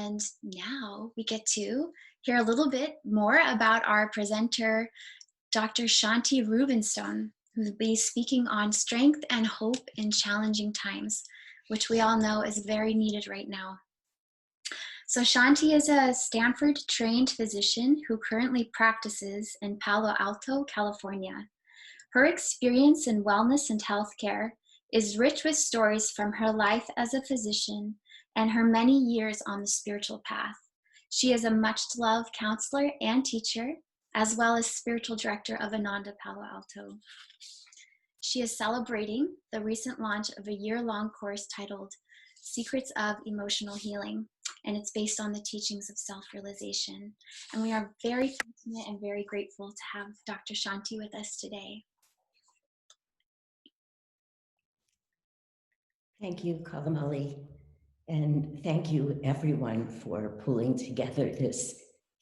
And now we get to hear a little bit more about our presenter, Dr. Shanti Rubenstone, who will be speaking on strength and hope in challenging times, which we all know is very needed right now. So Shanti is a Stanford-trained physician who currently practices in Palo Alto, California. Her experience in wellness and healthcare is rich with stories from her life as a physician and her many years on the spiritual path. She is a much-loved counselor and teacher, as well as spiritual director of Ananda, Palo Alto. She is celebrating the recent launch of a year-long course titled Secrets of Emotional Healing, and it's based on the teachings of self-realization. And we are very fortunate and very grateful to have Dr. Shanti with us today. Thank you, Kalamali, and thank you everyone for pulling together this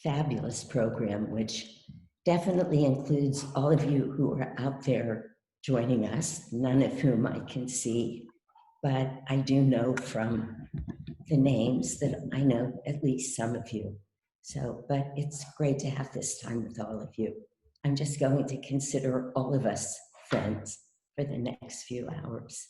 fabulous program, which definitely includes all of you who are out there joining us, none of whom I can see, but I do know from the names that I know at least some of you. So, but it's great to have this time with all of you. I'm just going to consider all of us friends for the next few hours.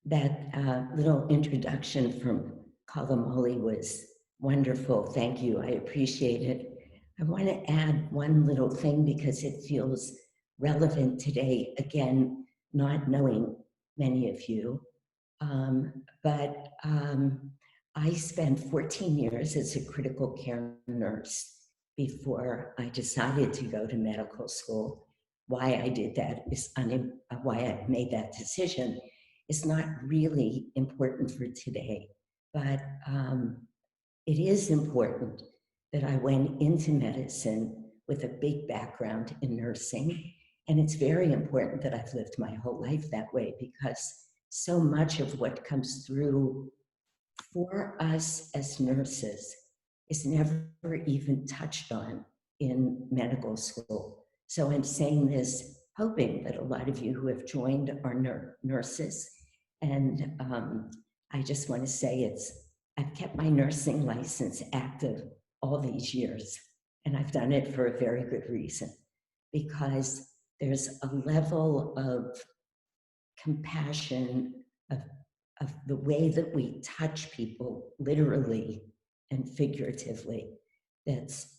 That little introduction from Kalamali was wonderful. Thank you. I appreciate it. I want to add one little thing because it feels relevant today. Again, not knowing many of you, but I spent 14 years as a critical care nurse before I decided to go to medical school. Why I did that is why I made that decision is not really important for today, but it is important that I went into medicine with a big background in nursing. And it's very important that I've lived my whole life that way because so much of what comes through for us as nurses is never even touched on in medical school. So I'm saying this hoping that a lot of you who have joined are nurses. And I just want to say I've kept my nursing license active all these years. And I've done it for a very good reason, because there's a level of compassion, of the way that we touch people literally and figuratively that's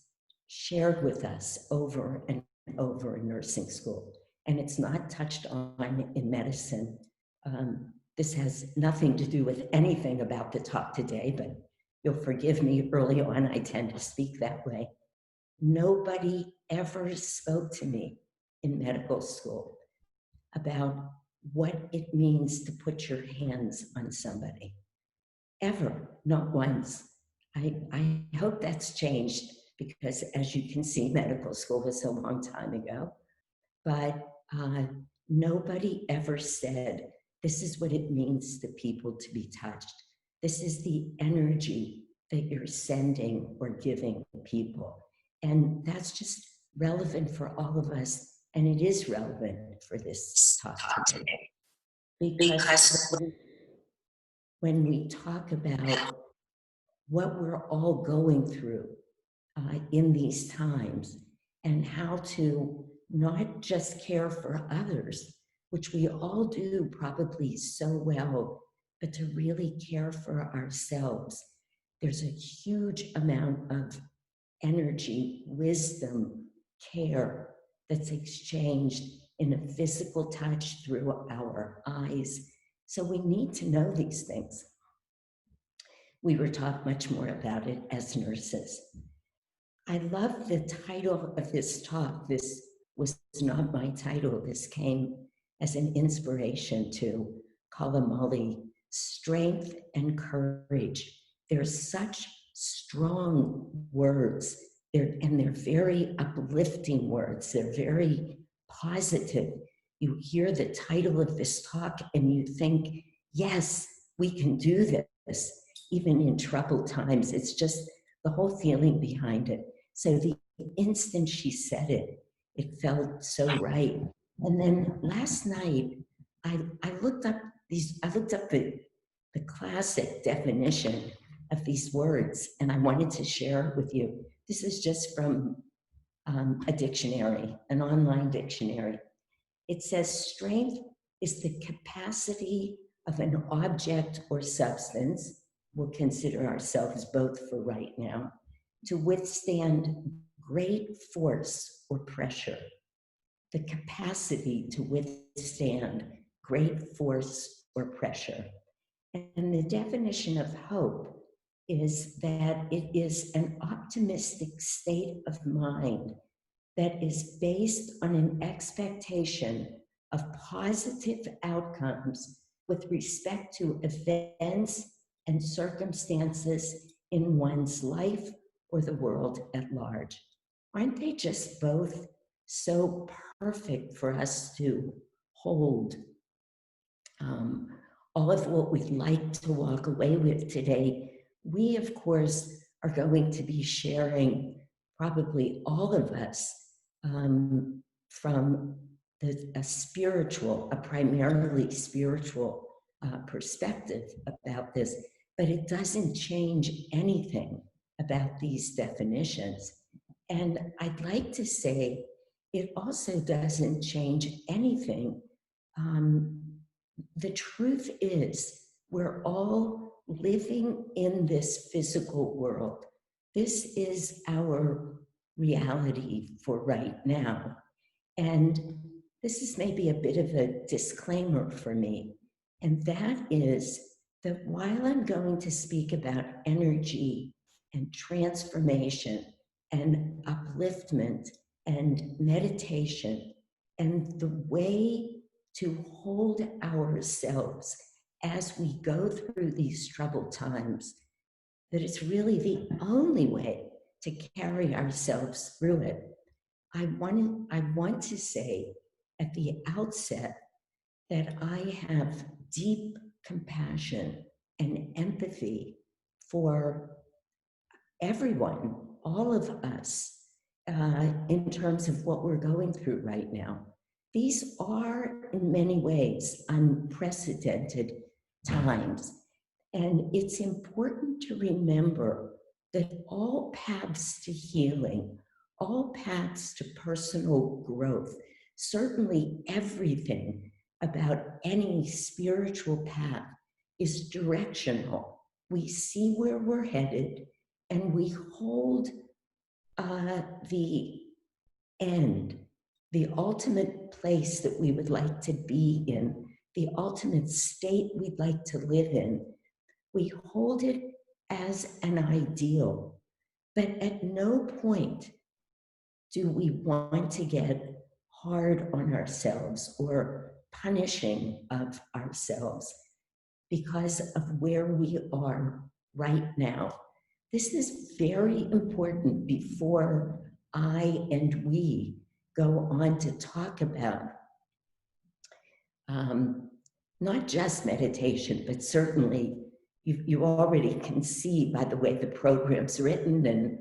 shared with us over and over in nursing school. And it's not touched on in medicine. This has nothing to do with anything about the talk today, but you'll forgive me, early on I tend to speak that way. Nobody ever spoke to me in medical school about what it means to put your hands on somebody. Ever, not once. I hope that's changed because, as you can see, medical school was a long time ago. But nobody ever said, this is what it means to people to be touched. This is the energy that you're sending or giving people. And that's just relevant for all of us. And it is relevant for this talk today. Because when we talk about what we're all going through in these times and how to not just care for others, which we all do probably so well, but to really care for ourselves. There's a huge amount of energy, wisdom, care that's exchanged in a physical touch through our eyes. So we need to know these things. We were taught much more about it as nurses. I love the title of this talk. This was not my title. This came as an inspiration to Kalamali, strength and courage. They're such strong words, and they're very uplifting words. They're very positive. You hear the title of this talk and you think, yes, we can do this, even in troubled times. It's just the whole feeling behind it. So the instant she said it, it felt so right. And then last night, I looked up the the classic definition of these words, and I wanted to share it with you. This is just from a dictionary, an online dictionary. It says strength is the capacity of an object or substance, we'll consider ourselves both for right now, to withstand great force or pressure. The capacity to withstand great force or pressure. And the definition of hope is that it is an optimistic state of mind that is based on an expectation of positive outcomes with respect to events and circumstances in one's life or the world at large. Aren't they just both so perfect for us to hold? All of what we'd like to walk away with today, we, of course, are going to be sharing, probably all of us, from a primarily spiritual perspective about this, but it doesn't change anything about these definitions. And I'd like to say it also doesn't change anything. The truth is, we're all living in this physical world. This is our reality for right now. And this is maybe a bit of a disclaimer for me. And that is that while I'm going to speak about energy and transformation and upliftment and meditation and the way to hold ourselves as we go through these troubled times, that it's really the only way to carry ourselves through it. I want to say at the outset that I have deep compassion and empathy for everyone, all of us, in terms of what we're going through right now. These are, in many ways, unprecedented times. And it's important to remember that all paths to healing, all paths to personal growth, certainly everything about any spiritual path is directional. We see where we're headed and we hold the end, the ultimate place that we would like to be in, the ultimate state we'd like to live in. We hold it as an ideal, but at no point do we want to get hard on ourselves or punishing of ourselves because of where we are right now. This is very important before I and we go on to talk about not just meditation, but certainly you already can see by the way the program's written and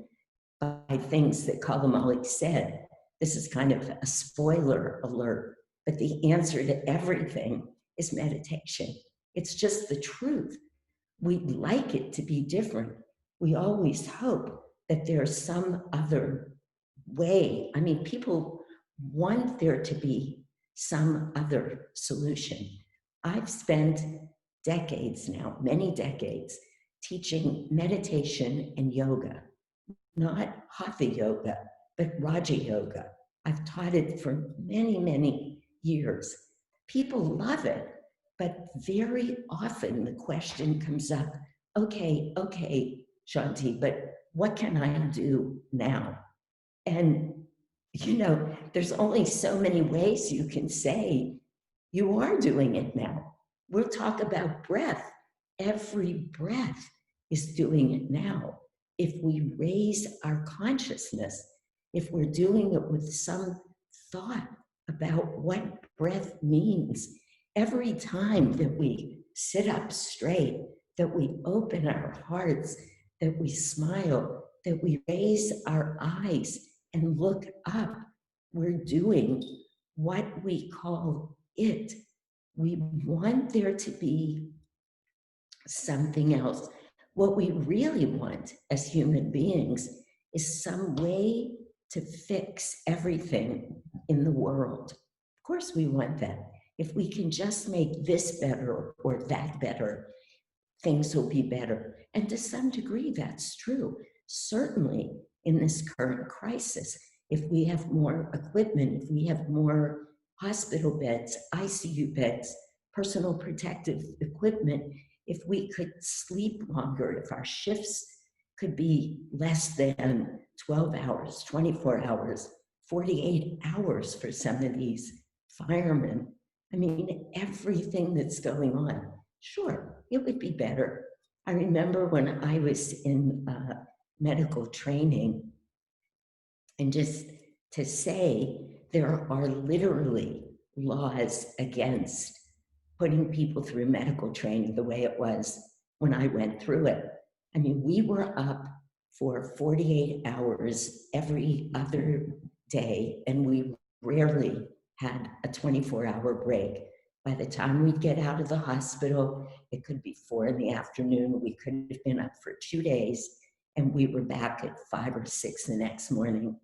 by things that Kalamali said. This is kind of a spoiler alert, but the answer to everything is meditation. It's just the truth. We'd like it to be different. We always hope that there's some other way. I mean, people want there to be some other solution. I've spent decades now, many decades, teaching meditation and yoga, not hatha yoga, but Raja yoga. I've taught it for many, many years. People love it, but very often the question comes up, okay, Shanti, but what can I do now? And, there's only so many ways you can say you are doing it now. We'll talk about breath. Every breath is doing it now. If we raise our consciousness, if we're doing it with some thought about what breath means, every time that we sit up straight, that we open our hearts, that we smile, that we raise our eyes and look up, we're doing what we call it. We want there to be something else. What we really want as human beings is some way to fix everything in the world. Of course, we want that. If we can just make this better or that better, things will be better. And to some degree, that's true. Certainly in this current crisis, if we have more equipment, if we have more hospital beds, ICU beds, personal protective equipment, if we could sleep longer, if our shifts could be less than 12 hours, 24 hours, 48 hours for some of these firemen. I mean, everything that's going on. Sure, it would be better. I remember when I was in medical training, and just to say there are literally laws against putting people through medical training the way it was when I went through it. I mean, we were up for 48 hours every other day, and we rarely had a 24-hour break. By the time we'd get out of the hospital, it could be 4 in the afternoon. We could have been up for 2 days, and we were back at 5 or 6 the next morning.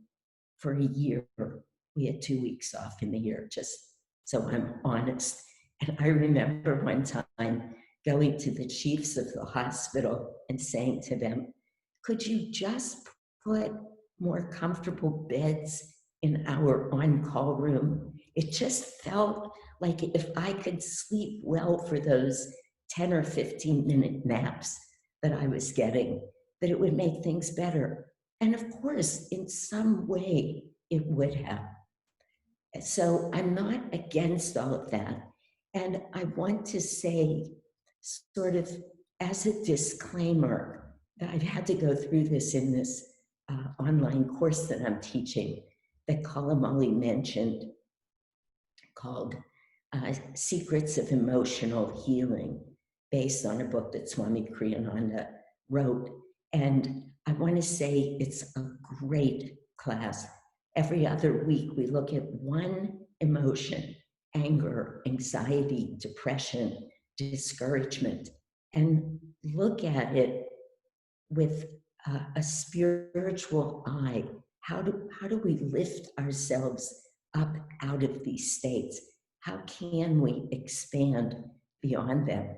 For a year, we had 2 weeks off in the year, just so I'm honest. And I remember one time going to the chiefs of the hospital and saying to them, could you just put more comfortable beds in our on-call room? It just felt like if I could sleep well for those 10 or 15-minute naps that I was getting, that it would make things better. And of course, in some way, it would have. So I'm not against all of that. And I want to say, sort of as a disclaimer, that I've had to go through this in this online course that I'm teaching that Kalamali mentioned, called Secrets of Emotional Healing, based on a book that Swami Kriyananda wrote. And I want to say it's a great class. Every other week, we look at one emotion: anger, anxiety, depression, discouragement, and look at it with a spiritual eye. How do we lift ourselves up out of these states? How can we expand beyond them?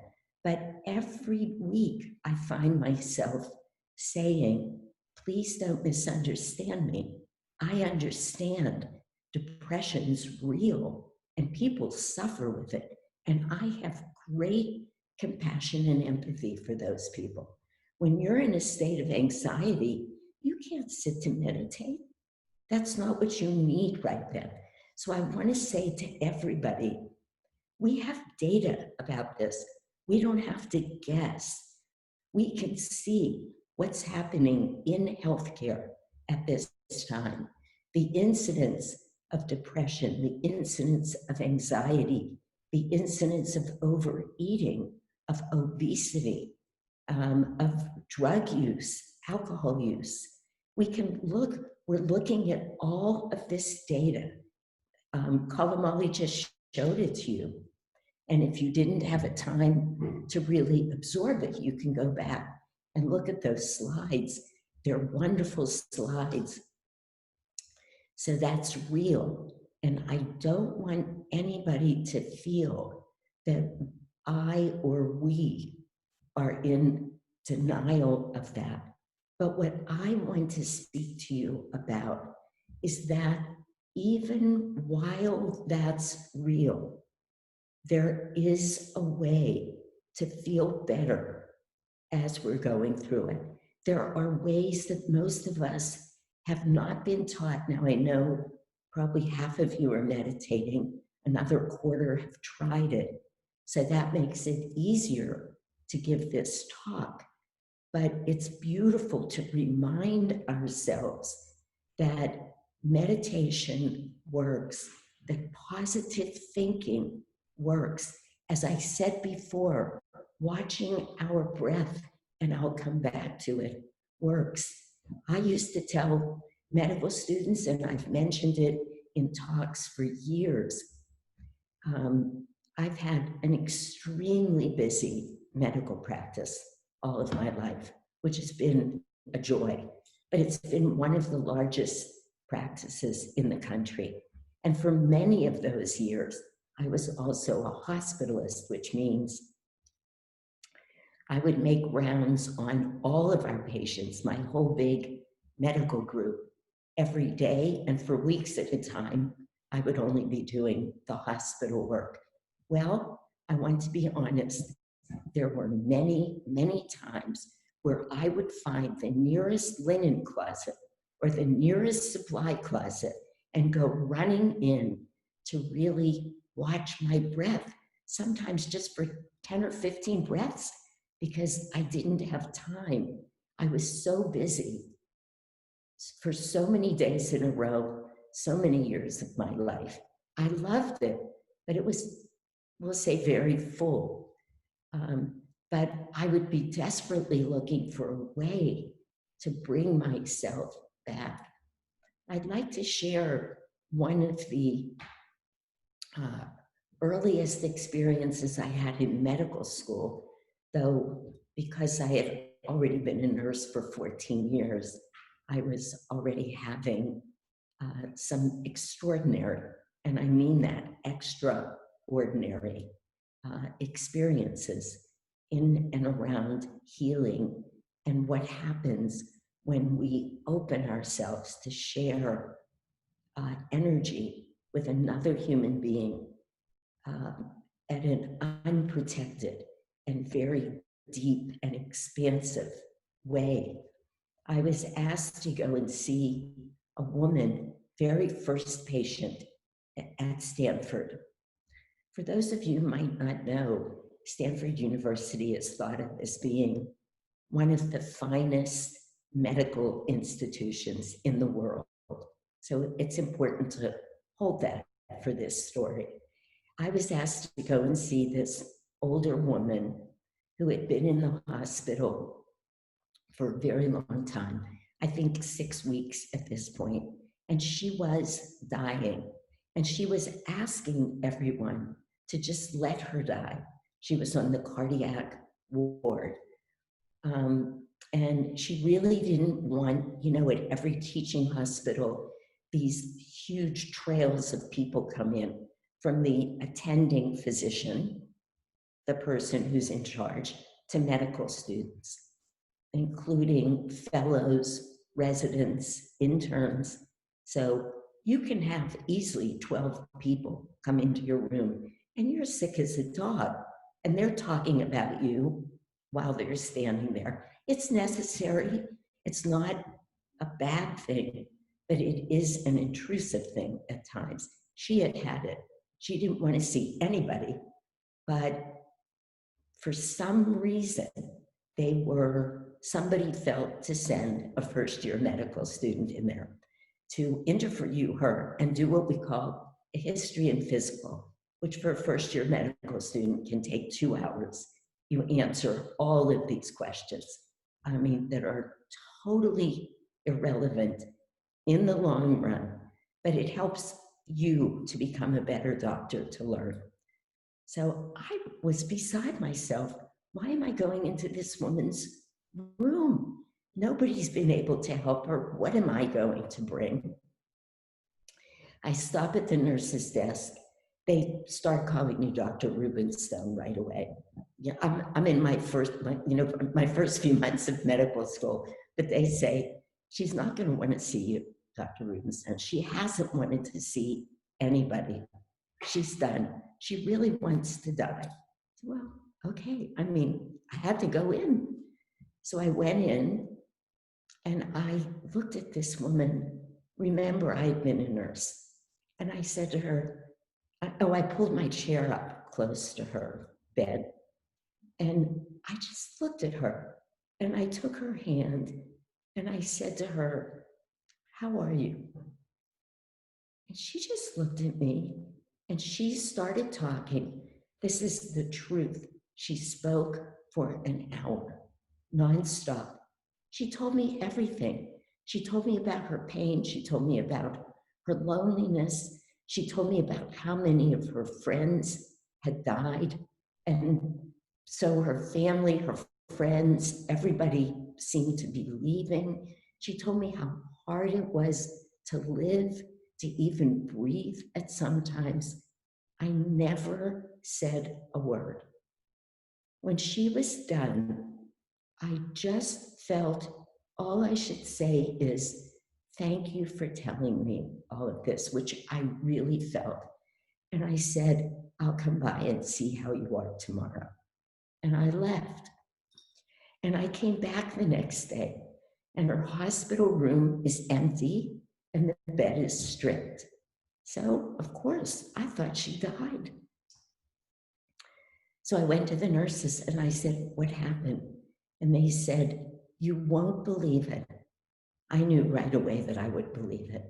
But every week I find myself saying, please don't misunderstand me. I understand depression's real and people suffer with it. And I have great compassion and empathy for those people. When you're in a state of anxiety, you can't sit to meditate. That's not what you need right then. So I want to say to everybody, we have data about this. We don't have to guess. We can see what's happening in healthcare at this time. The incidence of depression, the incidence of anxiety, the incidence of overeating, of obesity, of drug use, alcohol use. We're looking at all of this data. Kalamali just showed it to you. And if you didn't have a time to really absorb it, you can go back and look at those slides. They're wonderful slides. So that's real. And I don't want anybody to feel that I or we are in denial of that. But what I want to speak to you about is that even while that's real, there is a way to feel better as we're going through it. There are ways that most of us have not been taught. Now, I know probably half of you are meditating, another quarter have tried it. So that makes it easier to give this talk. But it's beautiful to remind ourselves that meditation works, that positive thinking works. As I said before, watching our breath, and I'll come back to it, works. I used to tell medical students, and I've mentioned it in talks for years, I've had an extremely busy medical practice all of my life, which has been a joy. But it's been one of the largest practices in the country. And for many of those years, I was also a hospitalist, which means I would make rounds on all of our patients, my whole big medical group, every day. And for weeks at a time, I would only be doing the hospital work. Well, I want to be honest, there were many, many times where I would find the nearest linen closet or the nearest supply closet and go running in to really watch my breath, sometimes just for 10 or 15 breaths, because I didn't have time. I was so busy for so many days in a row, so many years of my life. I loved it, but it was, we'll say, very full. But I would be desperately looking for a way to bring myself back. I'd like to share one of the earliest experiences I had in medical school, though because I had already been a nurse for 14 years, I was already having some extraordinary, and I mean that, extraordinary experiences in and around healing and what happens when we open ourselves to share energy with another human being at an unprotected and very deep and expansive way. I was asked to go and see a woman, very first patient at Stanford. For those of you who might not know, Stanford University is thought of as being one of the finest medical institutions in the world. So it's important to hold that for this story. I was asked to go and see this older woman who had been in the hospital for a very long time, I think 6 weeks at this point, and she was dying. And she was asking everyone to just let her die. She was on the cardiac ward. And she really didn't want, at every teaching hospital, these huge trails of people come in, from the attending physician, the person who's in charge, to medical students, including fellows, residents, interns. So you can have easily 12 people come into your room and you're sick as a dog and they're talking about you while they're standing there. It's necessary. It's not a bad thing, but it is an intrusive thing at times. She had had it. She didn't want to see anybody, but for some reason, somebody felt to send a first-year medical student in there to interview her and do what we call a history and physical, which for a first-year medical student can take 2 hours. You answer all of these questions, that are totally irrelevant in the long run, but it helps you to become a better doctor to learn. So I was beside myself. Why am I going into this woman's room? Nobody's been able to help her. What am I going to bring? I stop at the nurse's desk. They start calling me Dr. Rubenstone right away. Yeah, I'm in my first few months of medical school, but they say, she's not going to want to see you, Dr. Rubenstone. She hasn't wanted to see anybody. She's done. She really wants to die. Well, okay. I had to go in. So I went in and I looked at this woman. Remember, I had been a nurse. And I said to her, I pulled my chair up close to her bed. And I just looked at her and I took her hand and I said to her, how are you? And she just looked at me and she started talking. This is the truth. She spoke for an hour, nonstop. She told me everything. She told me about her pain. She told me about her loneliness. She told me about how many of her friends had died. And So her family, her friends, everybody seemed to be leaving. She told me how hard it was to live, to even breathe at some times. I never said a word. When she was done, I just felt all I should say is, thank you for telling me all of this, which I really felt. And I said, I'll come by and see how you are tomorrow. And I left. And I came back the next day, and her hospital room is empty and the bed is stripped. So, of course, I thought she died. So I went to the nurses and I said, what happened? And they said, you won't believe it. I knew right away that I would believe it.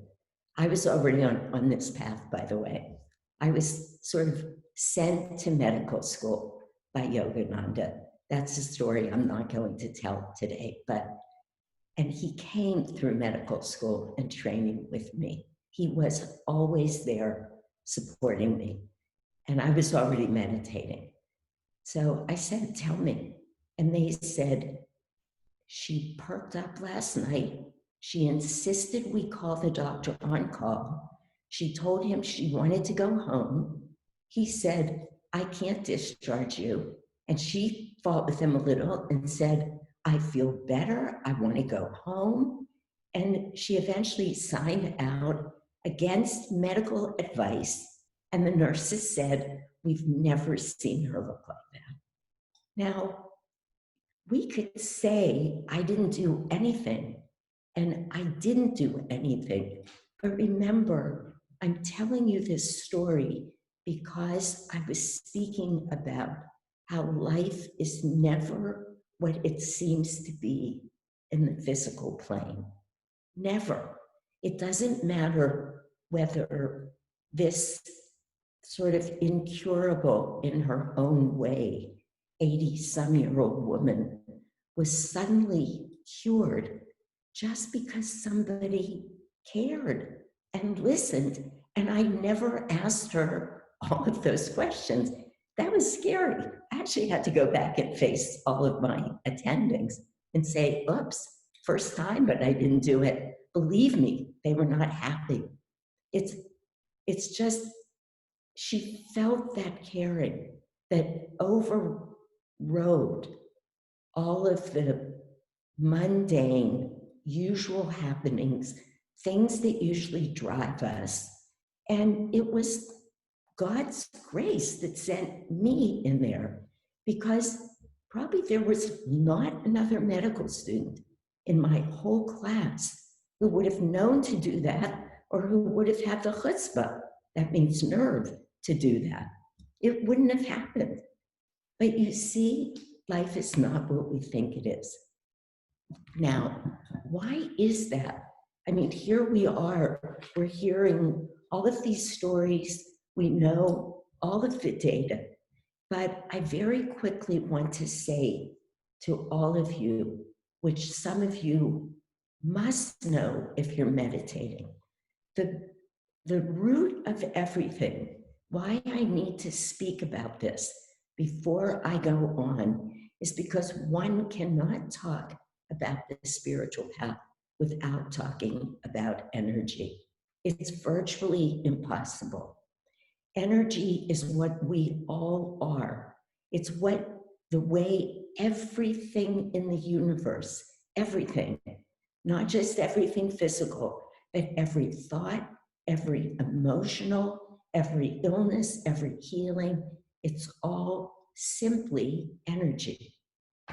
I was already on this path, by the way. I was sort of sent to medical school by Yogananda. That's a story I'm not going to tell today, and he came through medical school and training with me. He was always there supporting me, and I was already meditating. So I said, tell me. And they said, she perked up last night. She insisted we call the doctor on call. She told him she wanted to go home. He said, I can't discharge you. And she fought with him a little and said, I feel better. I want to go home. And she eventually signed out against medical advice. And the nurses said, we've never seen her look like that. Now, we could say, I didn't do anything, and I didn't do anything. But remember, I'm telling you this story because I was speaking about how life is never what it seems to be in the physical plane. Never. It doesn't matter whether this sort of incurable in her own way 80-some-year-old woman was suddenly cured just because somebody cared and listened. And I never asked her all of those questions. That was scary. I actually had to go back and face all of my attendings and say, oops, first time, but I didn't do it. Believe me, they were not happy. It's just, she felt that caring that overrode all of the mundane, usual happenings, things that usually drive us. And it was God's grace that sent me in there, because probably there was not another medical student in my whole class who would have known to do that, or who would have had the chutzpah, that means nerve, to do that. It wouldn't have happened. But you see, life is not what we think it is. Now, why is that? I mean, here we are, we're hearing all of these stories, we know all of the data, but I very quickly want to say to all of you, which some of you must know if you're meditating, the root of everything, why I need to speak about this before I go on, is because one cannot talk about the spiritual path without talking about energy. It's virtually impossible. Energy is what we all are. It's the way everything in the universe, everything, not just everything physical, but every thought, every emotional, every illness, every healing, it's all simply energy.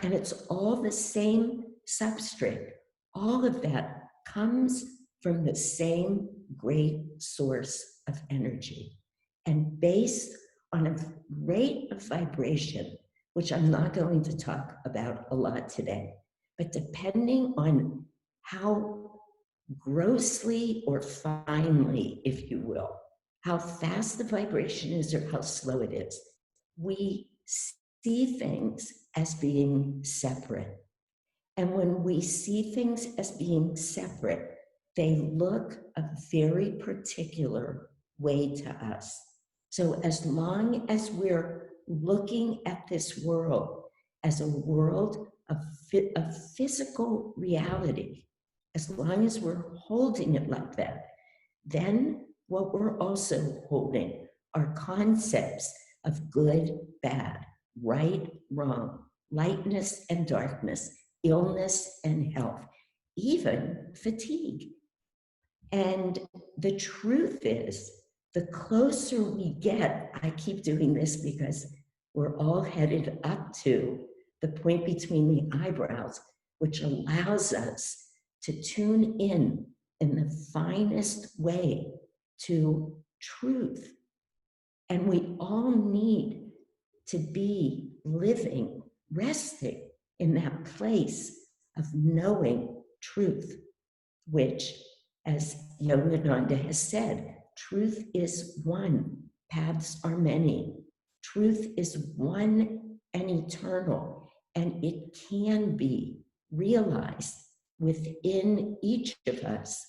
And it's all the same substrate. All of that comes from the same great source of energy. And based on a rate of vibration, which I'm not going to talk about a lot today, but depending on how grossly or finely, if you will, how fast the vibration is or how slow it is, we see things as being separate. And when we see things as being separate, they look a very particular way to us. So as long as we're looking at this world as a world of physical reality, as long as we're holding it like that, then what we're also holding are concepts of good, bad, right, wrong, lightness and darkness, illness and health, even fatigue. And the truth is, the closer we get, I keep doing this because we're all headed up to the point between the eyebrows, which allows us to tune in the finest way to truth. And we all need to be living, resting in that place of knowing truth, which, as Yogananda has said, truth is one, paths are many. Truth is one and eternal, and it can be realized within each of us.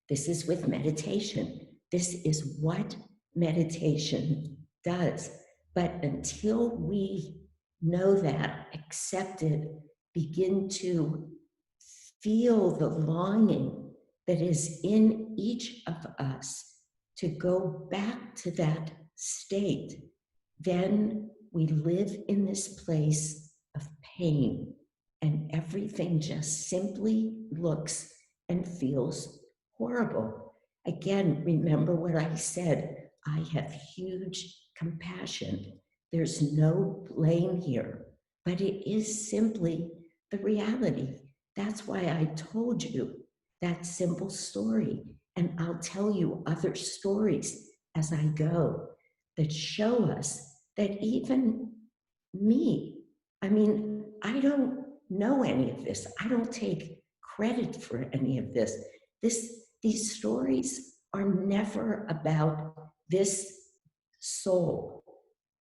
This is with meditation. This is what meditation does. But until we know that, accept it, begin to feel the longing that is in each of us to go back to that state, then we live in this place of pain, and everything just simply looks and feels horrible. Again, remember what I said. I have huge compassion. There's no blame here, but it is simply the reality. That's why I told you that simple story. And I'll tell you other stories as I go that show us that even me, I mean, I don't know any of this. I don't take credit for any of this. These stories are never about this soul.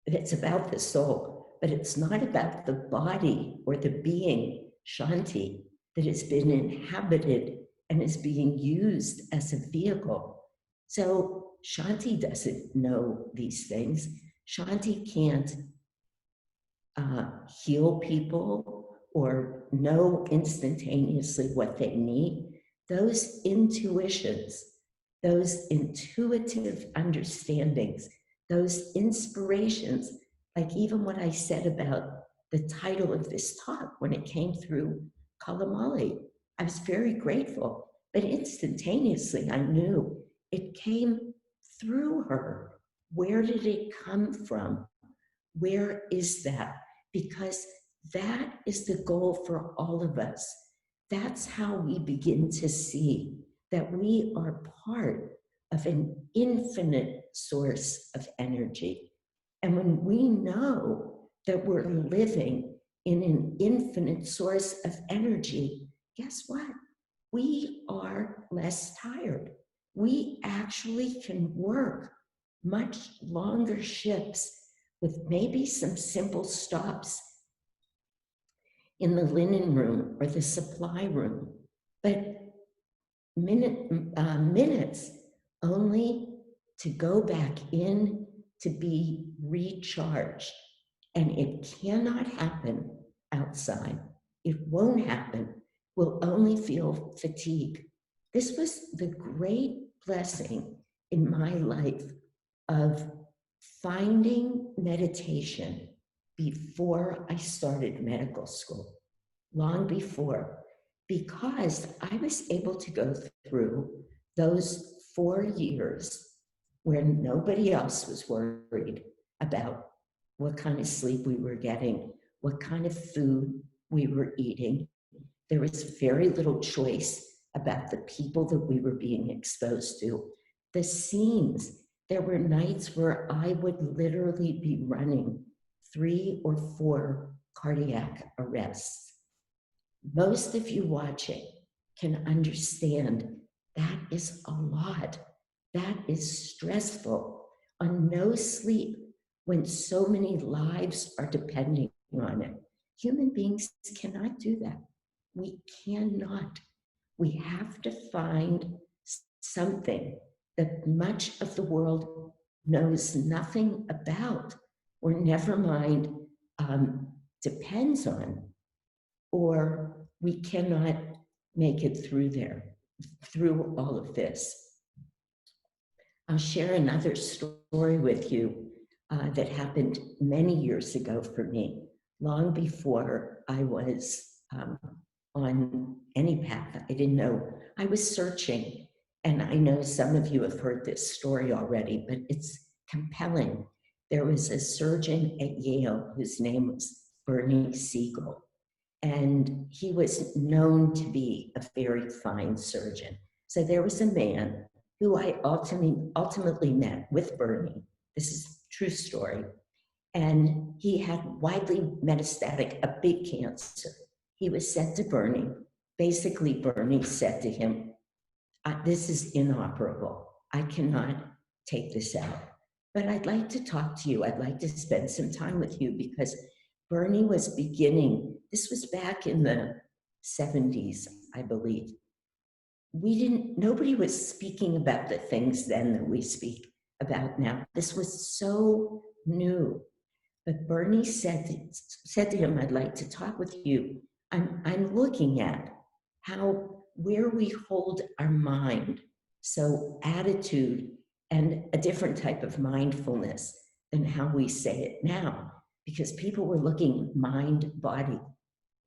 It's about the soul, but it's not about the body or the being, Shanti, that has been inhabited and is being used as a vehicle. So Shanti doesn't know these things. Shanti can't heal people or know instantaneously what they need. Those intuitions, those intuitive understandings, those inspirations, like even what I said about the title of this talk when it came through Kalamali, I was very grateful, but instantaneously I knew it came through her. Where did it come from? Where is that? Because that is the goal for all of us. That's how we begin to see that we are part of an infinite source of energy. And when we know that we're living in an infinite source of energy, guess what? We are less tired. We actually can work much longer shifts with maybe some simple stops in the linen room or the supply room, but minutes only to go back in to be recharged. And it cannot happen outside. It won't happen. We'll only feel fatigue. This was the great blessing in my life of finding meditation before I started medical school, long before, because I was able to go through those 4 years where nobody else was worried about what kind of sleep we were getting, what kind of food we were eating. There was very little choice about the people that we were being exposed to. The scenes, there were nights where I would literally be running 3 or 4 cardiac arrests. Most of you watching can understand that is a lot. That is stressful. On no sleep when so many lives are depending on it. Human beings cannot do that. We cannot. We have to find something that much of the world knows nothing about, or never mind depends on, or we cannot make it through all of this. I'll share another story with you that happened many years ago for me, long before I was on any path. I didn't know. I was searching, and I know some of you have heard this story already, but it's compelling. There was a surgeon at Yale whose name was Bernie Siegel, and he was known to be a very fine surgeon. So there was a man who I ultimately met with Bernie. This is a true story. And he had widely metastatic, a big cancer. He was sent to Bernie. Basically, Bernie said to him, this is inoperable. I cannot take this out. But I'd like to talk to you. I'd like to spend some time with you because Bernie was beginning, this was back in the 70s, I believe. Nobody was speaking about the things then that we speak about now. This was so new. But Bernie said to him, I'd like to talk with you. I'm looking at where we hold our mind. So attitude and a different type of mindfulness than how we say it now, because people were looking mind, body.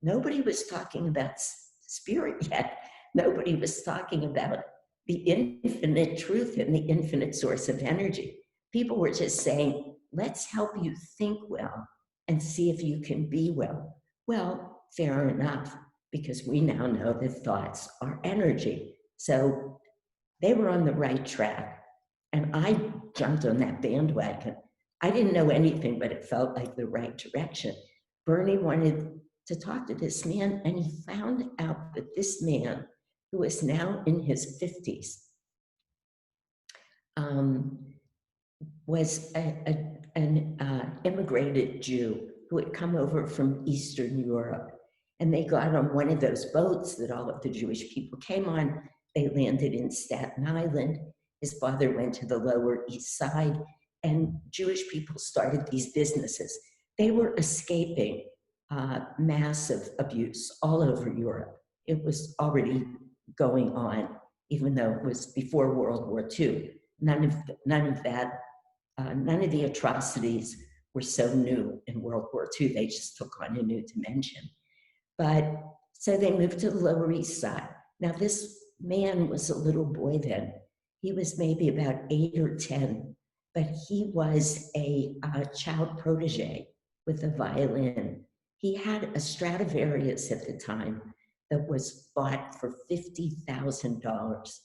Nobody was talking about spirit yet. Nobody was talking about the infinite truth and the infinite source of energy. People were just saying, let's help you think well and see if you can be well. Well, fair enough, because we now know that thoughts are energy. So they were on the right track. And I jumped on that bandwagon. I didn't know anything, but it felt like the right direction. Bernie wanted to talk to this man, and he found out that this man, who is now in his 50s, was an immigrated Jew who had come over from Eastern Europe. And they got on one of those boats that all of the Jewish people came on. They landed in Staten Island. His father went to the Lower East Side, and Jewish people started these businesses. They were escaping massive abuse all over Europe. It was already going on, even though it was before World War II. None of the atrocities were so new in World War II. They just took on a new dimension. But so they moved to the Lower East Side. Now, this man was a little boy then. He was maybe about 8 or 10, but he was a child protege with a violin. He had a Stradivarius at the time that was bought for $50,000.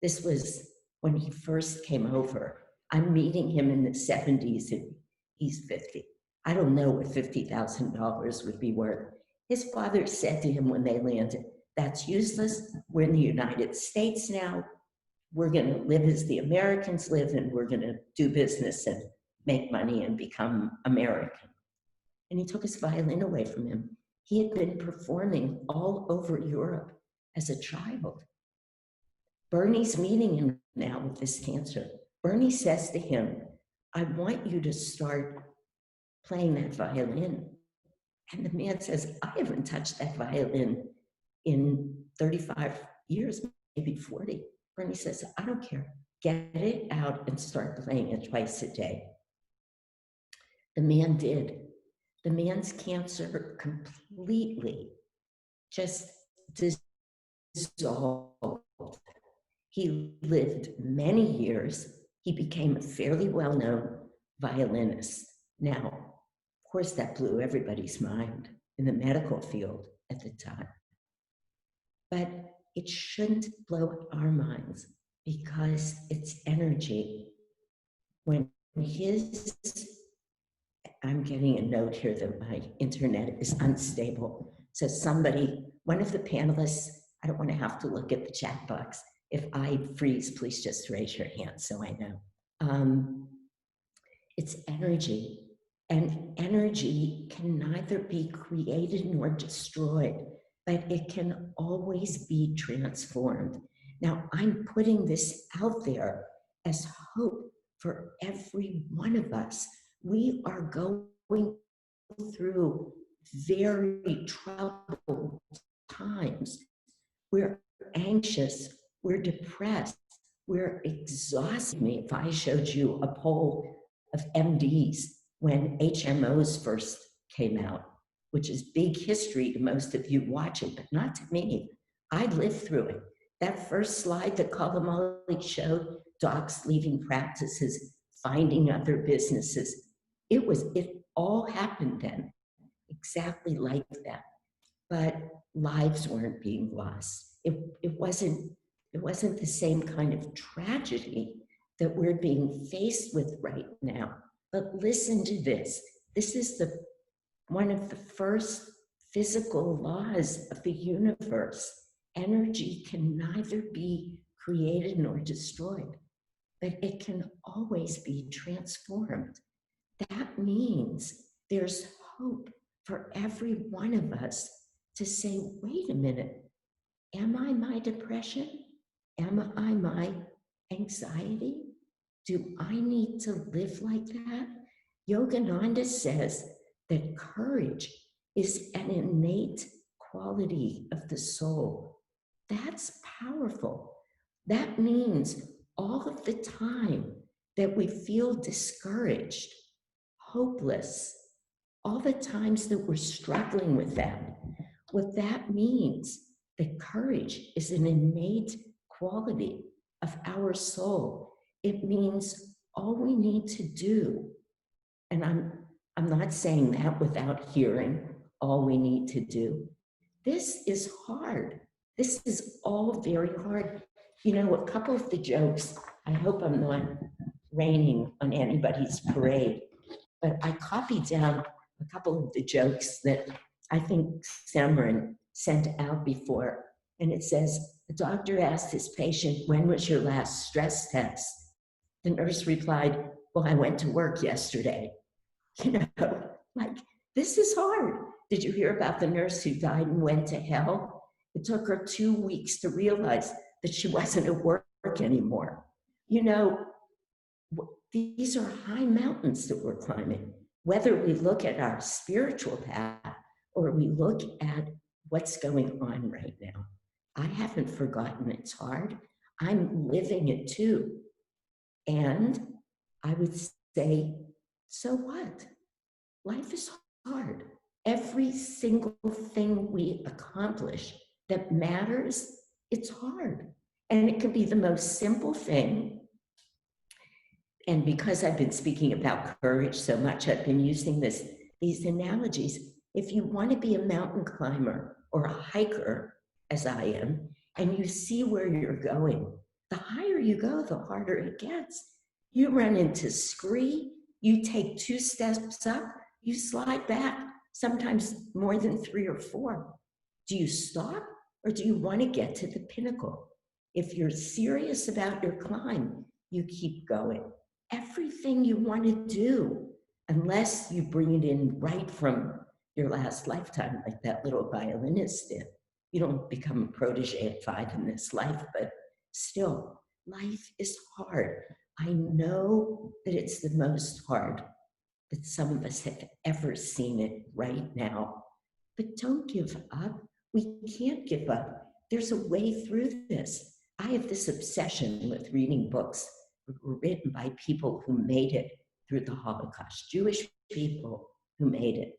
This was when he first came over. I'm meeting him in the 70s and he's 50. I don't know what $50,000 would be worth. His father said to him when they landed, that's useless. We're in the United States now. We're going to live as the Americans live, and we're going to do business and make money and become American. And he took his violin away from him. He had been performing all over Europe as a child. Bernie's meeting him now with this cancer. Bernie says to him, I want you to start playing that violin. And the man says, I haven't touched that violin in 35 years, maybe 40. Bernie says, I don't care. Get it out and start playing it twice a day. The man did. The man's cancer completely just dissolved. He lived many years. He became a fairly well-known violinist. Now, of course, that blew everybody's mind in the medical field at the time. But it shouldn't blow our minds because it's energy. When I'm getting a note here that my internet is unstable. So one of the panelists, I don't want to have to look at the chat box. If I freeze, please just raise your hand so I know. It's energy, and energy can neither be created nor destroyed, but it can always be transformed. Now, I'm putting this out there as hope for every one of us We are going through very troubled times. We're anxious, we're depressed, we're exhausted. If I showed you a poll of MDs when HMOs first came out, which is big history to most of you watching, but not to me. I lived through it. That first slide that Kalamali showed, docs leaving practices, finding other businesses, it all happened then, exactly like that. But lives weren't being lost. It wasn't the same kind of tragedy that we're being faced with right now. But listen to this. This is one of the first physical laws of the universe. Energy can neither be created nor destroyed, but it can always be transformed. That means there's hope for every one of us to say, wait a minute, am I my depression? Am I my anxiety? Do I need to live like that? Yogananda says that courage is an innate quality of the soul. That's powerful. That means all of the time that we feel discouraged, hopeless, all the times that we're struggling with that, what that means, that courage is an innate quality of our soul. It means all we need to do, and I'm not saying that without hearing all we need to do. This is hard. This is all very hard. You know, a couple of the jokes, I hope I'm not raining on anybody's parade, but I copied down a couple of the jokes that I think Simran sent out before. And it says, the doctor asked his patient, when was your last stress test? The nurse replied, well, I went to work yesterday. You know, like, this is hard. Did you hear about the nurse who died and went to hell? It took her 2 weeks to realize that she wasn't at work anymore. You know, these are high mountains that we're climbing. Whether we look at our spiritual path or we look at what's going on right now, I haven't forgotten it's hard. I'm living it too. And I would say, so what? Life is hard. Every single thing we accomplish that matters, it's hard. And it can be the most simple thing. And because I've been speaking about courage so much, I've been using these analogies. If you want to be a mountain climber or a hiker, as I am, and you see where you're going, the higher you go, the harder it gets. You run into scree, you take 2 steps up, you slide back, sometimes more than 3 or 4. Do you stop or do you want to get to the pinnacle? If you're serious about your climb, you keep going. Everything you want to do, unless you bring it in right from your last lifetime, like that little violinist did. You don't become a protege at 5 in this life, but still, life is hard. I know that it's the most hard that some of us have ever seen it right now. But don't give up. We can't give up. There's a way through this. I have this obsession with reading books written by people who made it through the Holocaust, Jewish people who made it.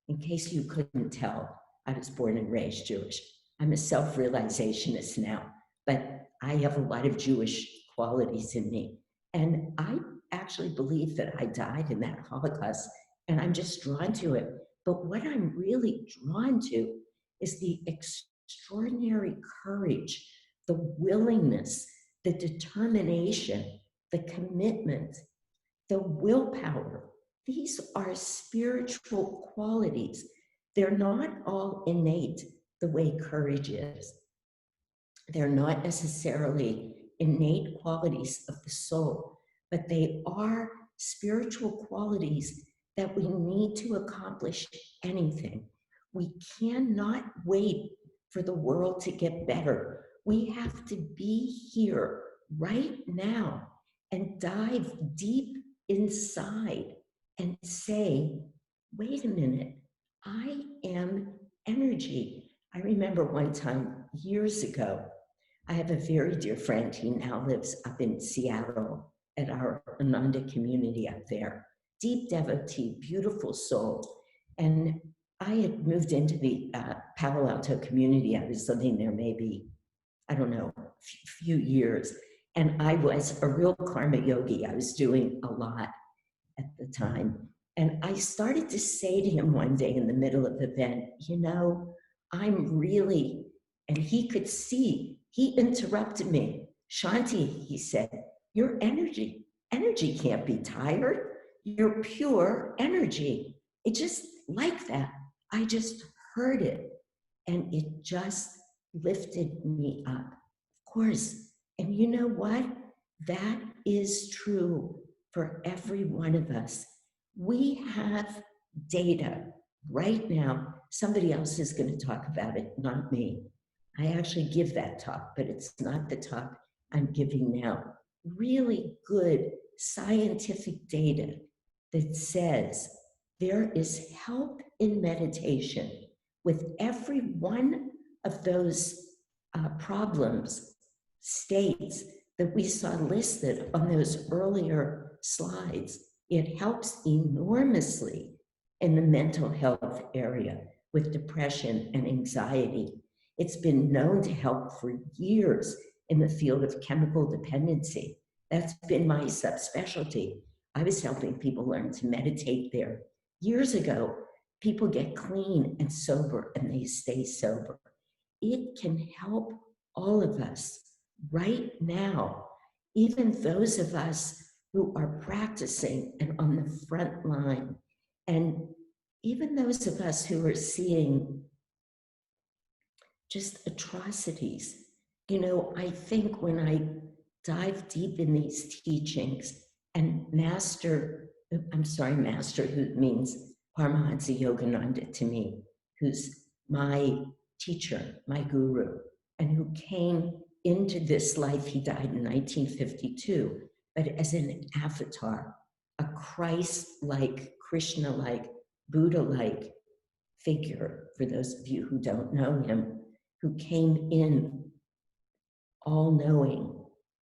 In case you couldn't tell, I was born and raised Jewish. I'm a self-realizationist now, but I have a lot of Jewish qualities in me. And I actually believe that I died in that Holocaust, and I'm just drawn to it. But what I'm really drawn to is the extraordinary courage, the willingness, the determination, the commitment, the willpower. These are spiritual qualities. They're not all innate the way courage is. They're not necessarily innate qualities of the soul, but they are spiritual qualities that we need to accomplish anything. We cannot wait for the world to get better. We have to be here right now and dive deep inside and say, wait a minute, I am energy. I remember one time years ago, I have a very dear friend. He now lives up in Seattle at our Ananda community up there. Deep devotee, beautiful soul. And I had moved into the Palo Alto community. I was living there maybe, I don't know, a few years. And I was a real karma yogi. I was doing a lot at the time. And I started to say to him one day in the middle of the event, you know, I'm really, and he could see, he interrupted me. Shanti, he said, your energy, energy can't be tired. You're pure energy. It just like that. I just heard it and it just lifted me up. Of course. And you know what? That is true for every one of us. We have data right now. Somebody else is going to talk about it, not me. I actually give that talk, but it's not the talk I'm giving now. Really good scientific data that says there is help in meditation with every one of those problems, states that we saw listed on those earlier slides. It helps enormously in the mental health area with depression and anxiety. It's been known to help for years in the field of chemical dependency. That's been my subspecialty. I was helping people learn to meditate there. Years ago, people get clean and sober and they stay sober. It can help all of us right now, even those of us who are practicing and on the front line, and even those of us who are seeing just atrocities. You know, I think when I dive deep in these teachings and Master, who means Paramahansa Yogananda to me, who's my teacher, my guru, and who came into this life, he died in 1952, but as an avatar, a Christ-like, Krishna-like, Buddha-like figure, for those of you who don't know him, who came in all-knowing,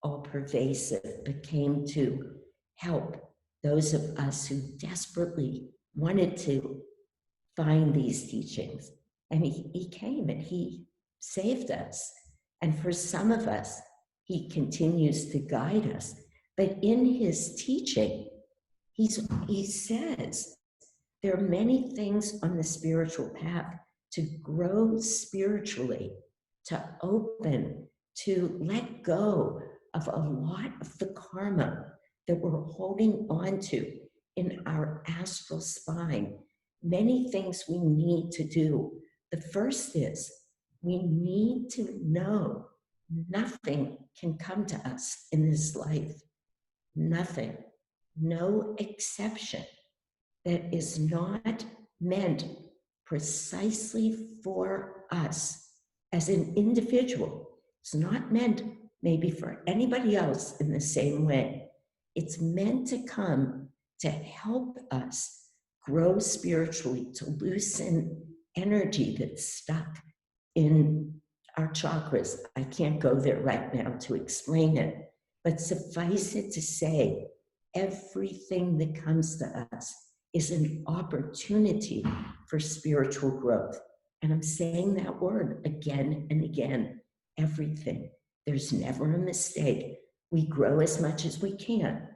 all-pervasive, but came to help those of us who desperately wanted to find these teachings. And he came and he saved us. And for some of us, he continues to guide us. But in his teaching, he says there are many things on the spiritual path to grow spiritually, to open, to let go of a lot of the karma that we're holding on to in our astral spine. Many things we need to do. The first is we need to know nothing can come to us in this life. Nothing, no exception, that is not meant precisely for us as an individual. It's not meant maybe for anybody else in the same way. It's meant to come to help us grow spiritually, to loosen energy that's stuck in our chakras. I can't go there right now to explain it, but suffice it to say, everything that comes to us is an opportunity for spiritual growth. And I'm saying that word again and again, everything. There's never a mistake. We grow as much as we can.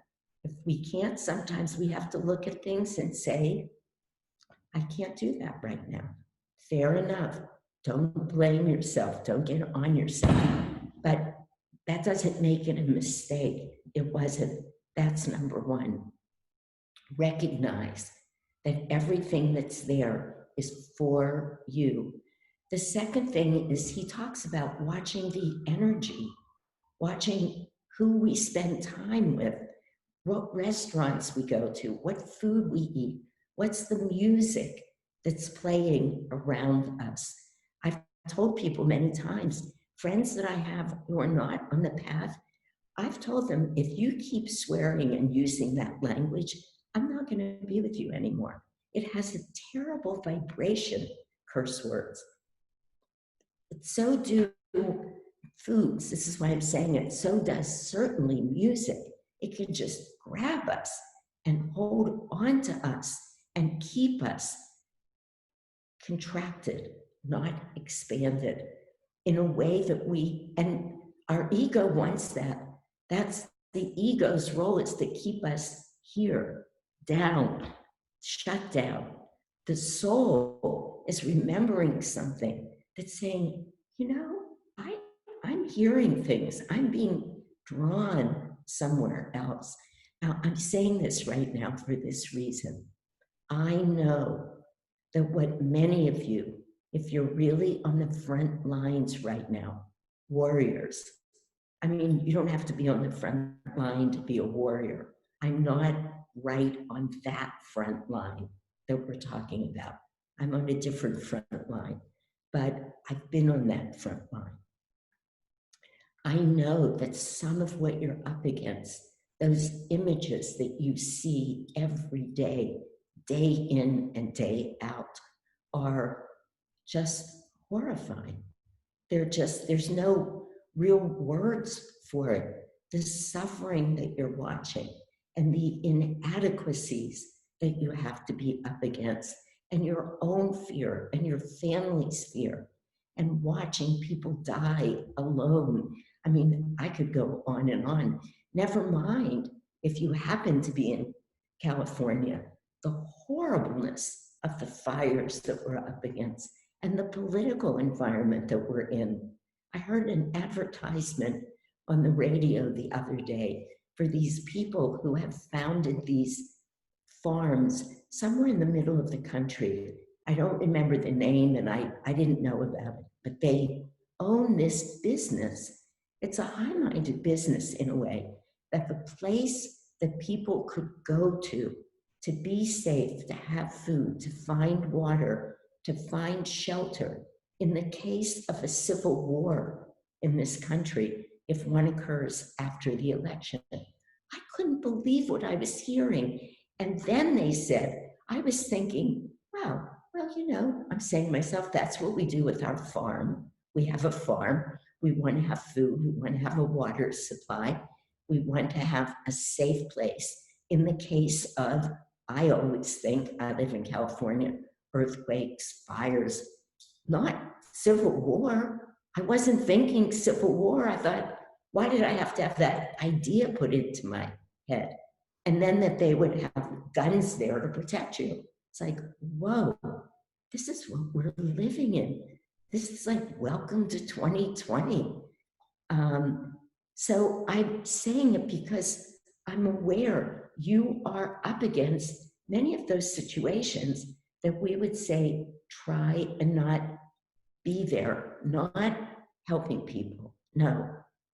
If we can't, sometimes we have to look at things and say, I can't do that right now. Fair enough. Don't blame yourself. Don't get on yourself. But that doesn't make it a mistake. It wasn't. That's number one. Recognize that everything that's there is for you. The second thing is he talks about watching the energy, watching who we spend time with, what restaurants we go to, what food we eat, what's the music that's playing around us. I've told people many times, friends that I have who are not on the path, I've told them, if you keep swearing and using that language, I'm not going to be with you anymore. It has a terrible vibration, curse words. But so do foods. This is why I'm saying it. So does certainly music. It can just grab us and hold on to us and keep us contracted, not expanded, in a way that and our ego wants that. That's the ego's role, is to keep us here, down, shut down. The soul is remembering something that's saying, I'm hearing things. I'm being drawn somewhere else. Now, I'm saying this right now for this reason. I know that what many of you, if you're really on the front lines right now, warriors, I mean, you don't have to be on the front line to be a warrior. I'm not right on that front line that we're talking about. I'm on a different front line, but I've been on that front line. I know that some of what you're up against, those images that you see every day, day in and day out, are just horrifying. There's no real words for it. The suffering that you're watching and the inadequacies that you have to be up against, and your own fear and your family's fear, and watching people die alone. I mean, I could go on and on. Never mind if you happen to be in California, the horribleness of the fires that we're up against and the political environment that we're in. I heard an advertisement on the radio the other day for these people who have founded these farms somewhere in the middle of the country. I don't remember the name, and I didn't know about it, but they own this business. It's a high-minded business in a way, that the place that people could go to be safe, to have food, to find water, to find shelter in the case of a civil war in this country, if one occurs after the election. I couldn't believe what I was hearing. And then they said, I was thinking, wow, well, I'm saying to myself, that's what we do with our farm. We have a farm. We want to have food. We want to have a water supply. We want to have a safe place in the case of, I always think, I live in California, earthquakes, fires, not civil war. I wasn't thinking civil war. I thought, why did I have to have that idea put into my head? And then that they would have guns there to protect you. It's like, whoa, this is what we're living in. This is like, welcome to 2020. So I'm saying it because I'm aware you are up against many of those situations that we would say, try and not be there, not helping people, no,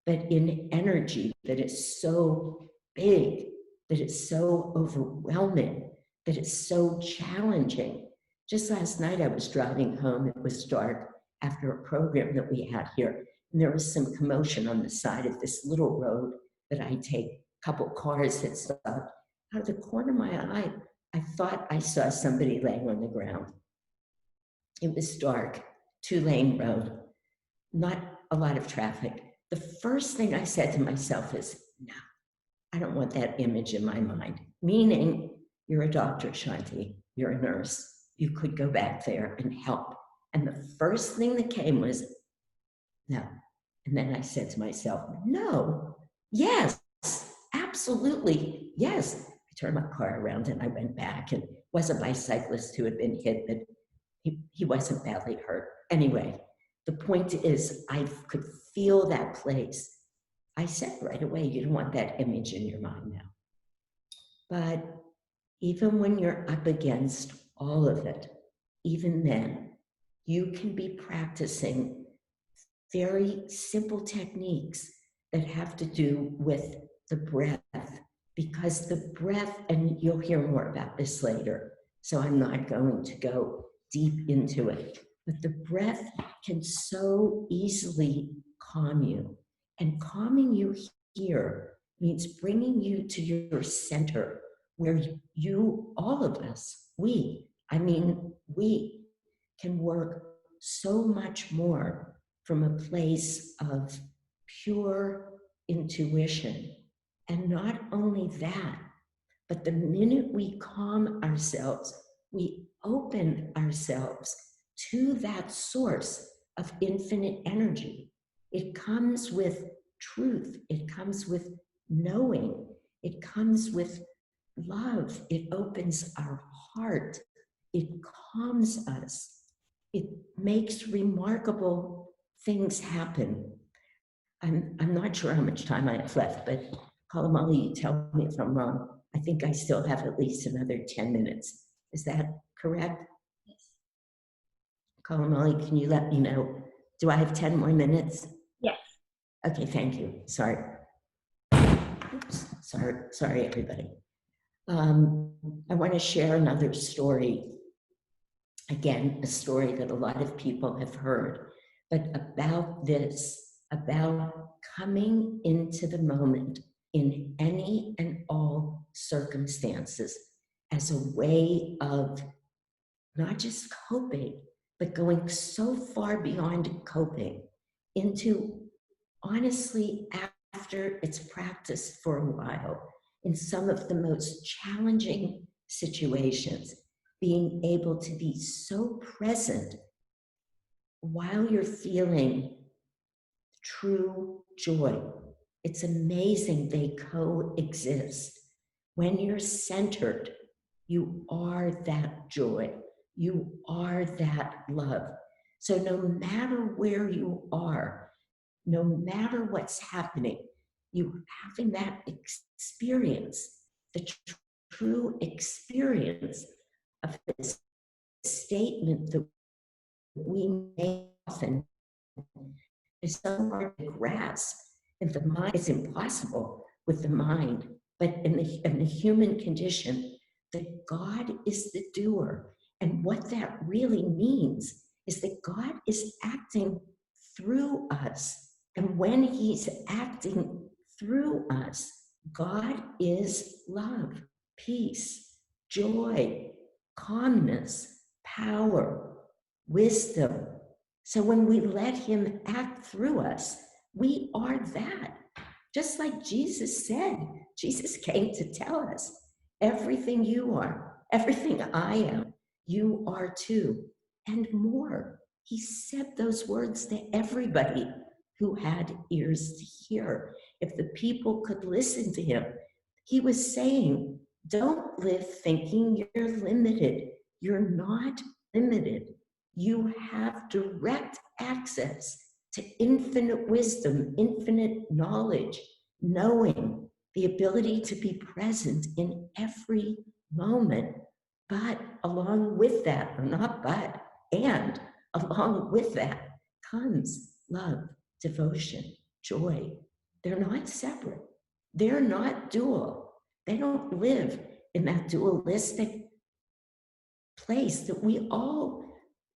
but in energy that is so big, that is so overwhelming, that is so challenging. Just last night I was driving home, it was dark after a program that we had here, and there was some commotion on the side of this little road that I take. A couple cars had stopped. Out of the corner of my eye, I thought I saw somebody laying on the ground. It was dark, 2-lane road, not a lot of traffic. The first thing I said to myself is, no, I don't want that image in my mind. Meaning, you're a doctor, Shanti, you're a nurse. You could go back there and help. And the first thing that came was, no. And then I said to myself, no, yes, absolutely, yes. I turned my car around and I went back, and it was a bicyclist who had been hit, but he wasn't badly hurt. Anyway, the point is, I could feel that place. I said right away, you don't want that image in your mind now. But even when you're up against all of it, even then, you can be practicing very simple techniques that have to do with the breath, because the breath, and you'll hear more about this later, so I'm not going to go deep into it, but the breath can so easily calm you. And calming you here means bringing you to your center, where you, all of us, we can work so much more from a place of pure intuition. And not only that, but the minute we calm ourselves, we open ourselves to that source of infinite energy. It comes with truth, it comes with knowing, it comes with love, it opens our heart, it calms us, it makes remarkable things happen. I'm not sure how much time I have left, but Kalamali, you tell me if I'm wrong. I think I still have at least another 10 minutes. Is that correct? Yes. Kalamali, can you let me know? Do I have 10 more minutes? Yes. Okay, thank you. Sorry. Oops, sorry, everybody. I want to share another story. Again, a story that a lot of people have heard, but about this, about coming into the moment in any and all circumstances as a way of not just coping, but going so far beyond coping into, honestly, after it's practiced for a while, in some of the most challenging situations, being able to be so present while you're feeling true joy. It's amazing they coexist. When you're centered, you are that joy. You are that love. So no matter where you are, no matter what's happening, you having that experience, the true experience of this statement that we make often is so hard to grasp. If the mind is impossible with the mind, but in the human condition, that God is the doer. And what that really means is that God is acting through us. And when He's acting through us, God is love, peace, joy, calmness, power, wisdom. So when we let Him act through us, we are that. Just like Jesus said, Jesus came to tell us, everything you are, everything I am, you are too, and more. He said those words to everybody who had ears to hear. If the people could listen to Him, He was saying, don't live thinking you're limited. You're not limited. You have direct access to infinite wisdom, infinite knowledge, knowing, the ability to be present in every moment. But along with that, or not but, and along with that comes love, devotion, joy. They're not separate. They're not dual. They don't live in that dualistic place that we all,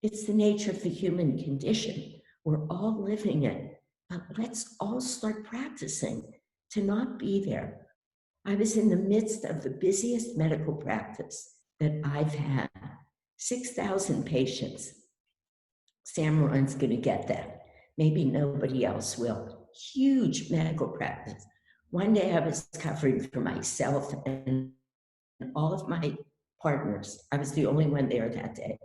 it's the nature of the human condition. We're all living it, but let's all start practicing to not be there. I was in the midst of the busiest medical practice that I've had, 6,000 patients. Sam Ron's going to get that. Maybe nobody else will. Huge medical practice. One day I was covering for myself and all of my partners. I was the only one there that day.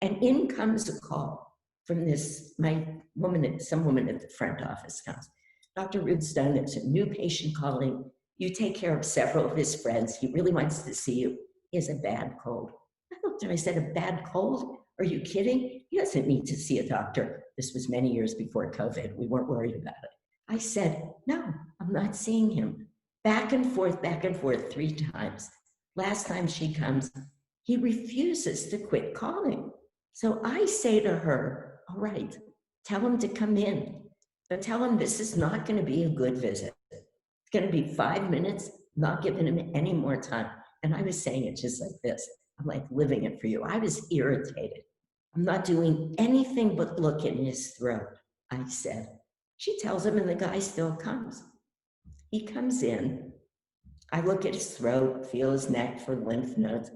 And in comes a call from some woman at the front office comes. Dr. Rubenstone, there's a new patient calling. You take care of several of his friends. He really wants to see you. He has a bad cold. I looked at him, I said, a bad cold? Are you kidding? He doesn't need to see a doctor. This was many years before COVID. We weren't worried about it. I said, no, I'm not seeing him. Back and forth, 3 times. Last time she comes, he refuses to quit calling. So I say to her, all right, tell him to come in, but tell him this is not going to be a good visit. It's going to be 5 minutes, not giving him any more time. And I was saying it just like this. I'm like living it for you. I was irritated. I'm not doing anything but look in his throat, I said. She tells him, and the guy still comes. He comes in. I look at his throat, feel his neck for lymph nodes.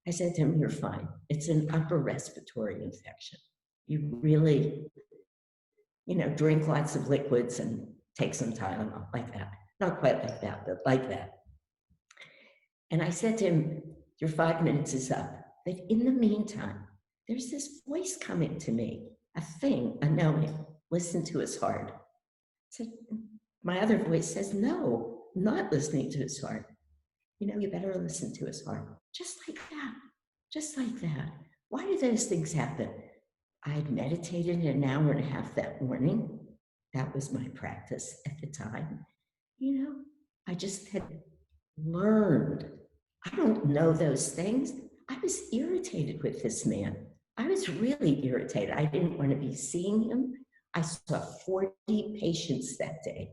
I said to him, you're fine. It's an upper respiratory infection. You really, drink lots of liquids and take some Tylenol, like that. Not quite like that, but like that. And I said to him, your 5 minutes is up. But in the meantime, there's this voice coming to me, a thing, a knowing. Listen to his heart. I said, my other voice says, no, I'm not listening to his heart. You better listen to his heart. Just like that. Just like that. Why do those things happen? I had meditated an hour and a half that morning. That was my practice at the time. I just had learned. I don't know those things. I was irritated with this man. I was really irritated. I didn't want to be seeing him. I saw 40 patients that day.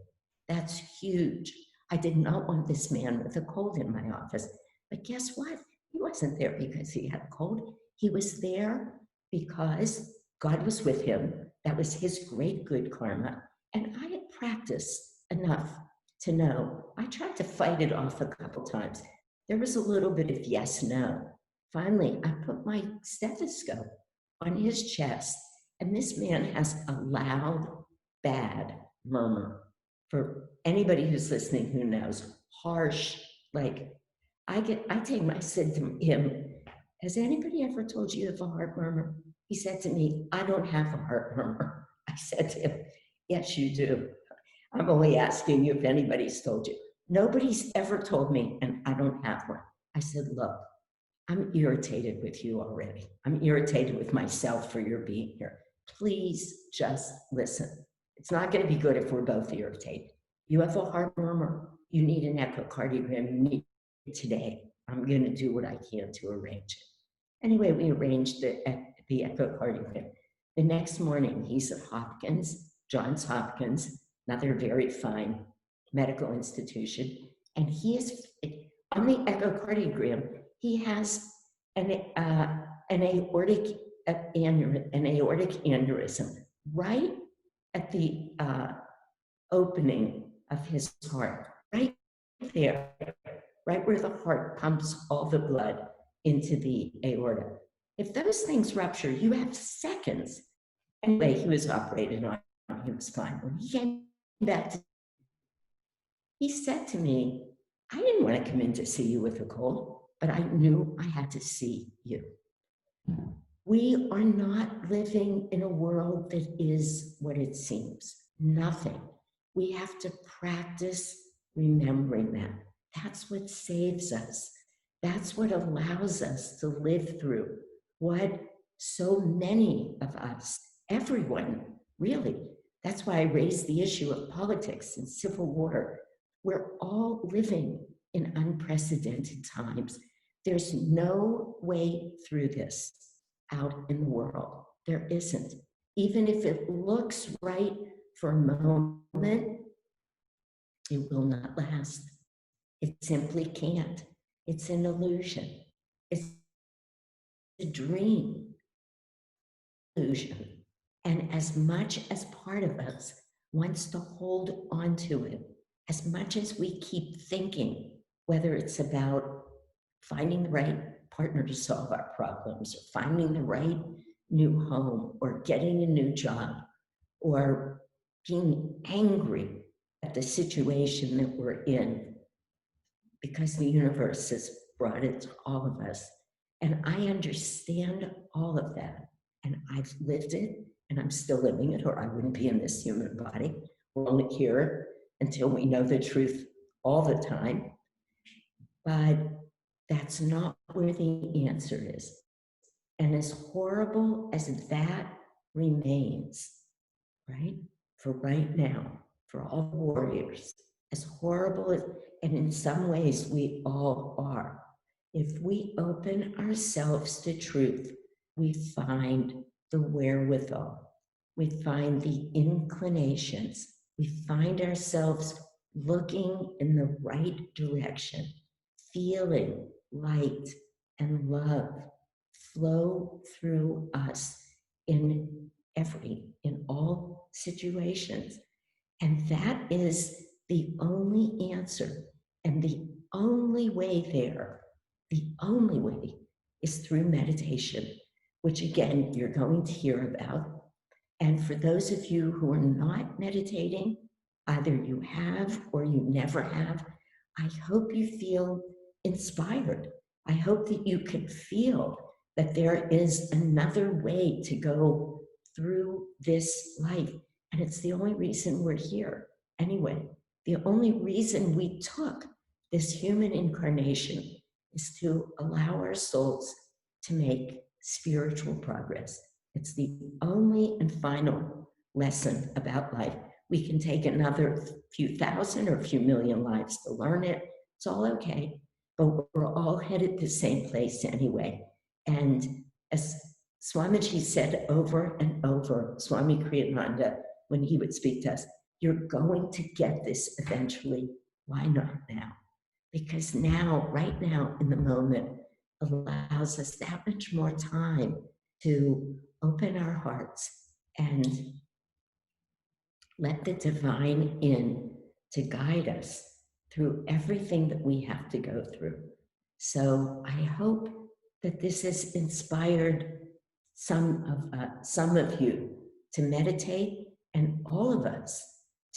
That's huge. I did not want this man with a cold in my office. But guess what? He wasn't there because he had a cold. He was there because God was with him. That was his great good karma. And I had practiced enough to know. I tried to fight it off a couple times. There was a little bit of yes, no. Finally, I put my stethoscope on his chest, and this man has a loud, bad murmur. For anybody who's listening who knows, harsh, like I said to him, has anybody ever told you have a heart murmur? He said to me, I don't have a heart murmur. I said to him, yes, you do. I'm only asking you if anybody's told you. Nobody's ever told me, and I don't have one. I said, look, I'm irritated with you already. I'm irritated with myself for your being here. Please just listen. It's not going to be good if we're both irritated. You have a heart murmur. You need an echocardiogram. You need it today. I'm going to do what I can to arrange it. Anyway, we arranged the echocardiogram. The next morning, he's at Johns Hopkins, another very fine medical institution, and he is on the echocardiogram. He has an aortic aneurysm right at the opening of his heart, right there, right where the heart pumps all the blood into the aorta. If those things rupture, you have seconds. Anyway, he was operated on. He was fine. When he came back, he said to me, I didn't want to come in to see you with a cold, but I knew I had to see you. We are not living in a world that is what it seems. Nothing. We have to practice remembering that. That's what saves us. That's what allows us to live through what so many of us, everyone, really, that's why I raised the issue of politics and civil war. We're all living in unprecedented times. There's no way through this out in the world. There isn't. Even if it looks right for a moment, it will not last. It simply can't. It's an illusion. It's a dream. Illusion. And as much as part of us wants to hold on to it, as much as we keep thinking, whether it's about finding the right partner to solve our problems, or finding the right new home, or getting a new job, or being angry at the situation that we're in, because the universe has brought it to all of us. And I understand all of that. And I've lived it, and I'm still living it, or I wouldn't be in this human body. We're only here until we know the truth all the time. But that's not where the answer is. And as horrible as that remains, right, for right now, for all warriors, as horrible as, and in some ways we all are, if we open ourselves to truth, we find the wherewithal, we find the inclinations, we find ourselves looking in the right direction, feeling light and love flow through us in all situations. And that is the only answer. And the only way there, the only way is through meditation, which again, you're going to hear about. And for those of you who are not meditating, either you have or you never have, I hope you feel inspired. I hope that you can feel that there is another way to go through this life. And it's the only reason we're here. Anyway, the only reason we took this human incarnation is to allow our souls to make spiritual progress. It's the only and final lesson about life. We can take another few thousand or a few million lives to learn it. It's all okay, but we're all headed to the same place anyway. And as Swamiji said over and over, Swami Kriyananda, when he would speak to us, you're going to get this eventually. Why not now? Because now, right now, in the moment, allows us that much more time to open our hearts and let the divine in to guide us through everything that we have to go through. So I hope that this has inspired some of you to meditate, and all of us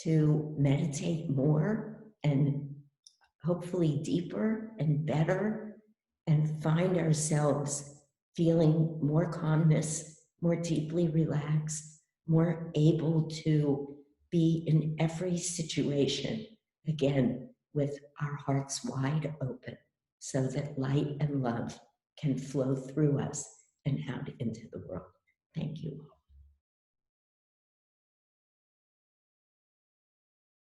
to meditate more and hopefully deeper and better, and find ourselves feeling more calmness, more deeply relaxed, more able to be in every situation, again, with our hearts wide open, so that light and love can flow through us and out into the world. Thank you.